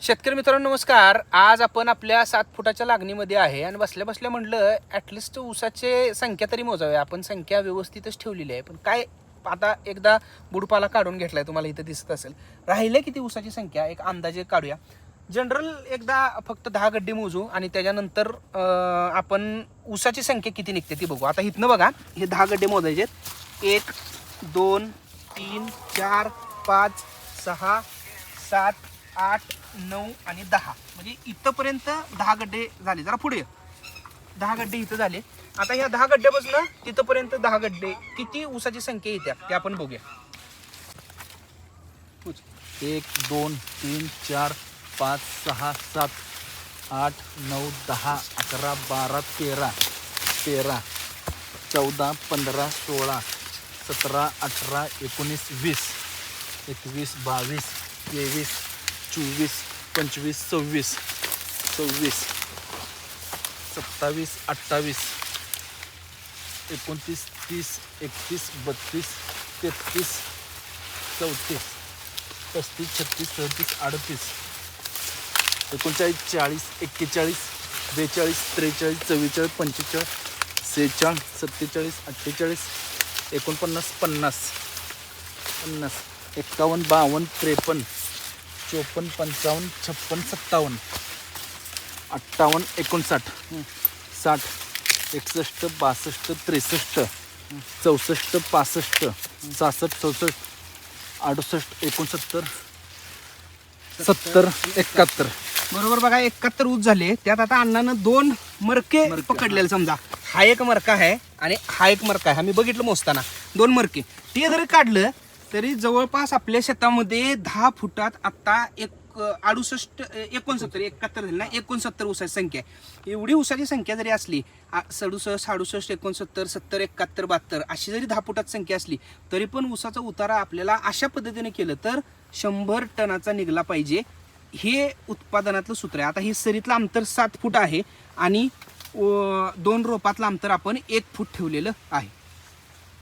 शेतकरी मित्रांनो नमस्कार. आज आपण आपल्या 7 फुटाच्या लागणीमध्ये आहे आणि बसल्या बसल्या म्हटलं ॲटलिस्ट ऊसाचे संख्या तरी मोजावी. आपण संख्या व्यवस्थितच ठेवलेली आहे, पण काय आता एकदा बुडपाला काढून घेतलाय, तुम्हाला इथं दिसत असेल. राहिले किती ऊसाची संख्या एक अंदाजे काढूया. जनरल एकदा फक्त 10 गड्डे मोजू आणि त्याच्यानंतर आपण ऊसाची संख्या किती निघते ती बघू. आता इथनं बघा, हे 10 गड्डे मोजायचे. 1 2 3 4 5 6 7 8 9 आणि 10, म्हणजे इथंपर्यंत 10 गड्डे झाले. जरा पुढे 10 गड्डे इथं झाले. आता ह्या 10 गड्ड्यापासून तिथंपर्यंत 10 गड्डे किती ऊसाची संख्या येत्या ते आपण बघूया. 1 2 3 4 5 6 7 8 9 10 11 12 13 13 14 15 16 17 18 19 20 21 22 23 24 25 26 26 27 28 29 30 31 32 33 34 35 36 37 38 39 40 41 42 43 44 45 46 47 48 49 50 50 51 52 53 54 55 56 57 58 59 60 61 62 63 64 65 66 67 68 69 70 71. बरोबर बघा, 71 ऊस झाले. त्यात आता अण्णानं 2 मरके पकडलेले. समजा हा एक मरका आहे आणि हा एक मरका आहे. आम्ही बघितलं मोजताना 2 मरके. ते जरी काढलं तरी जवळपास आपल्या शेतामध्ये 10 फुटात आता 68 69 71 झाली ना, 69 ऊसाची संख्या आहे. एवढी ऊसाची संख्या जरी असली, 67 68 69 70 71 72 अशी जरी 10 फुटात संख्या असली तरी पण ऊसाचा उतारा आपल्याला अशा पद्धतीने केलं तर 100 टनाचा निघला पाहिजे. हे उत्पादनातलं सूत्र आहे. आता हे सरीतलं अंतर 7 फूट आहे आणि 2 रोपातलं अंतर आपण 1 फूट ठेवलेलं आहे.